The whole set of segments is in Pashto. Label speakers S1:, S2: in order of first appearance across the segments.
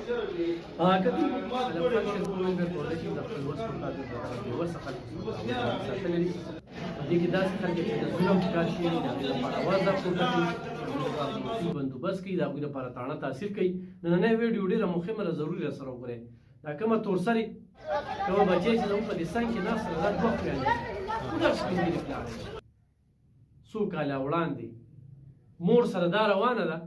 S1: کدی الافغان شرکتونه به کولی د خپل وس په تعبیر د وس خلک ساتلي دي کې داسې خلک چې د ظلم ښکار شي د هغوی لپاره اواز راپورته کوي بندوبست کوي د هغوی لپاره تاڼه تاثیر کوي نننۍ ویډیو ډېره مهمه ده ضروري راسره وګورئ دا کومه تورسرې کومه بچی چې زموږ په دې څنګ کې ناست ده دا دوه خویندې ډېر سپین ږیري پلار څو کاله وړاندې مور سره دا روانه ده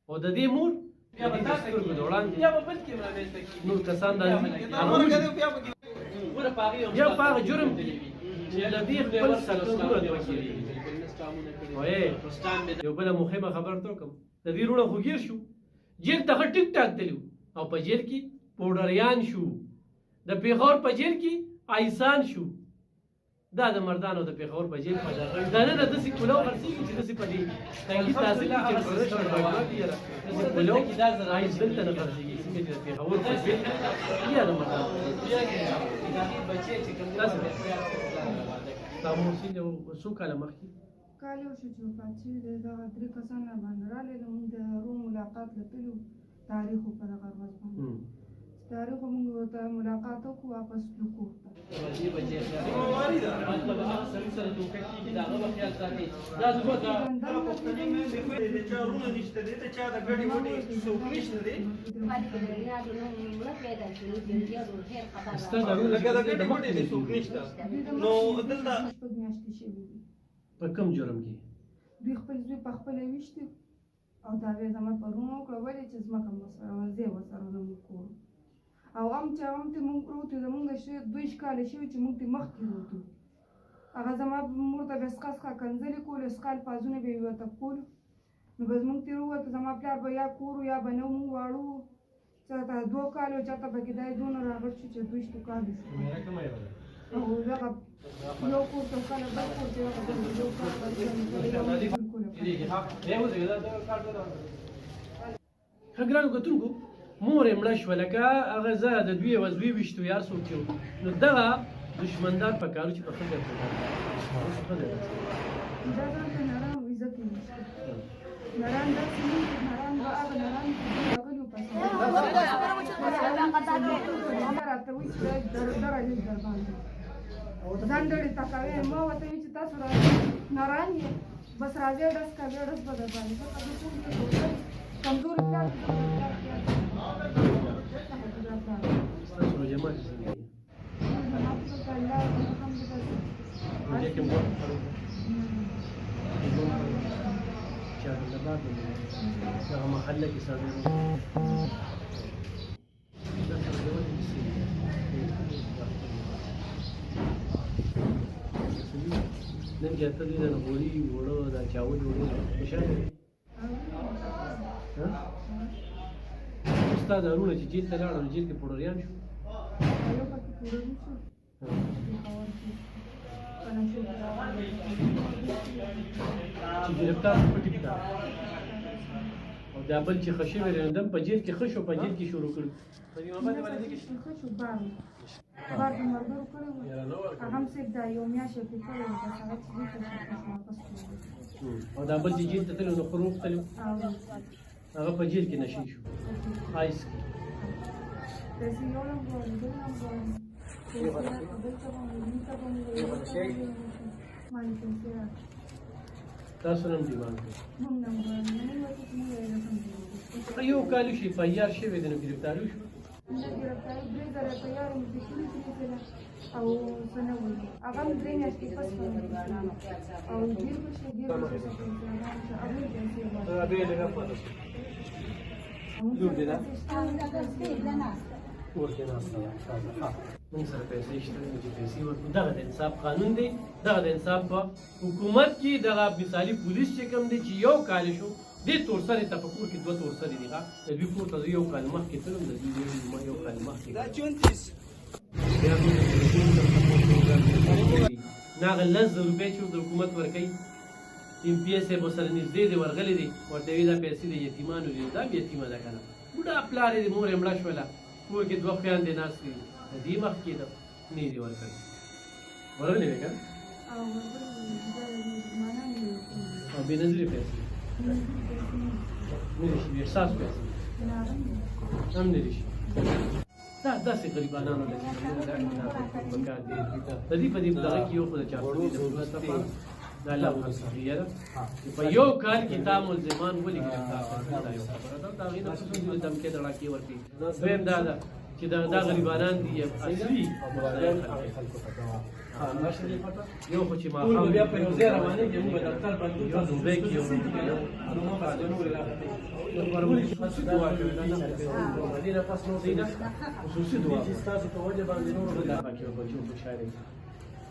S1: او د دې مور بیا به تاسو سترګو د وړاندې بیا به بل کې رامنځته کېږي نور کسان دا بیا په هغه جرم چې د دې خپل سلسلونه دوه کېږي یو بله مهمه خبر ته وکړم د دې وروڼه خو ګیر شو جیل ته ښه ټیک ټاک تلي او په جیل کې پوډریان شو د پېښور په جیل کې ایسان شو دا د مردانو د پېښور په جیل په دا نه ده داسې کولو خرڅېږي چې داسې په دې تنګي تحصیل کې چې داسې کولو ایس دلته نه خرڅېږي څنګه چې د پېښور په جیل یا د مردانو ستا مور څنګه څو کاله مخکې
S2: کال یو شو چې وفات شوي دی دغه 3 کسان راباندې راغلي زموږ د روم ملاقات له تللو تاریخ په دغه ورځ باندې تاریخ موږ ورته ملاقات وکړو واپس تلو کور ته
S1: په کوم جرم کې
S2: دوی خپل زوی په خپله ویشتي او دا بیا زما په روم وکړه ولې چې ځمکه مو سره وه ځای ورسره نه موږ کور او هم چې هم ته موږ پروت یو زموږ 2 کاله شوي چې موږ ترې مخکې وروتو هغه زما مور ته به سخه سخه کنځلې کولې سخال پازونه به یې ورته کولو نو بس موږ ترې ووتو زما پلار به یا کور یا به نه موږ واړه وو چېرته 2 کالو چېرته پکې دا یې دونه راغټ شو چې 2 کالو شو او دغه یو کور ته کله بل کور ته یو کار
S1: ښه ګرانو کتونکو مور یې مړه شوه لکه هغه زه د دوی یوه زوی ویشتو یا څوک چې نو دغه دشمندار په کارو چې په ښه ځای
S2: دا ځان ته نرم عزت یې نشته نران داسې نه چې نران به هغه نران راغلي په راته وایي چې دره لږ در باندې ځان ډېرې تکوي ما ورته وایي چې تاسو نران یې بس راځئ ډس کوئ ډس به در باندې کمزوري پلار
S1: هغه محله کې سړی نن چې ته دې د غوړي وړو دا چاول وړو خوشاله دي استاد ارونه چې جیل ته لاړل جیل کې پوډریان شو چې ګرفتار شو پټي کړه او دا بل چې ښه شوی دی دم په جیل کې ښه شو په جیل کې شروع کړو په دې باندې باندې کې
S2: ښه شو بار د ملګرو کړی وو هم صرف دا یو میاشت یې پرې کړی وو بس هغه چې دلته واپس کړو
S1: او دا بل چې جیل ته تللو نو ښه روغ تللو هغه په جیل کې نشي شو آیس کې
S2: داسې یو هم غواړم بل هم غواړم
S1: تاسو نن دیوان کوي یو کال شي په یار شوی دی نو ګرفتار شو
S2: او سنوي هغه درې میاشتې پس او ډېر بشي
S1: موږ سره پیسې شته چې پیسې ورکړو دغه د انصاف قانون دی دغه د انصاف په حکومت کې دغه مثالي پولیس چې کوم دی چې یو کال شو دې تورسرې ته په کور کې 2 تورسرې دي د دوی کور ته زه یو کال مخکې تلم د دوی ما یو کال مخکې نه هغه 10,000 روپۍ چې د حکومت ورکوي MPS یې ورسره نږدې دی ورغلی دی ورته وایي دا پیسې د یتیمانو دي دا یتیمه ده که نه بوډا پلار یې مور یې مړه شوله کور کې 2 خویندې ناستې دي د دې مخکې ده نه یې دي ورکړي ورغلې وې که او بې نظرې پیسې نه دي شوي ستاسو پیسې هم نه دي شي دا داسې غریبانانو له چې موږ دا پکار دي د دې په دې دغه کې یو خو د چارسوي د مصطفی دا الله خاصیه ده چې په یو کال کې تا ملزمان ولیکل دا یو خبره ده دا غینه څه څه دم کې دړه کې ورته دویم دا ده چې دا غریبانان دي اصلي یو خو چې ما خو بیا په یو ځای روانې کې موږ دفتر باندې یو دوبه کې یو خصوصي دعا کوي دا مدینه پاس نو دی خصوصي دعا چې تاسو په وجه باندې نور دا پکې وبچو خوشاله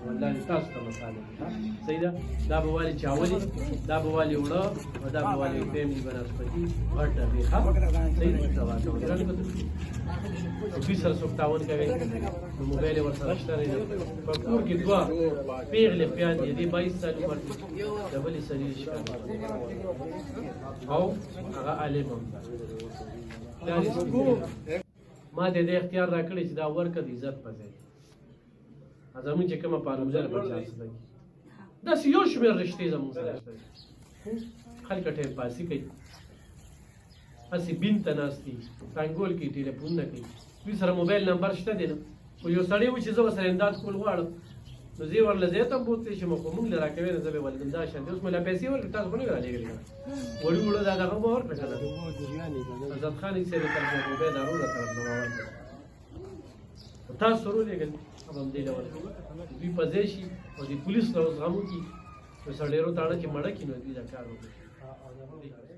S1: والله تاسو ته مساله صحیح ده دا به والی چاولي دا به والی وړه او دا به والی فیملی بنسپتی غټه دی ها صحیح ده دا واټو دوی سره څوک تاون کوي نو موبایل ورسره شته نه په کور کې دوه پیغلې پیاندې دي 22 سال عمر کې ډبلې سړي شکایت او هغه عالم ما دې د اختیار راکړی چې دا ورکه د عزت په ځای زمون چې کومه پاروزه په ځای ده دا یو شمېر رښتې زمون سره شته خلک ټیم پاسي کوي اسی بنت ناستی څنګهول کې ټلیفون نه کوي دوی سره موبایل نمبر شته دی نو یو سړی و چې زه سره امداد کول غواړم نو زه ورله زه ته بوتې چې مخ موږ لرا کوي نه زه به ولدم دا شان اوس مله پیسې ورکړه تاسو باندې را لګل وړي وړو دا دغه مور کړه حضرت خان یې سره تر موبایل ضرورت تر نو تاسو ورو لګل هم دې له دوی په ځای شي او د پولیس له زغمو کې په سړیرو تاړه چې مړه کینو دي دا کار وکړي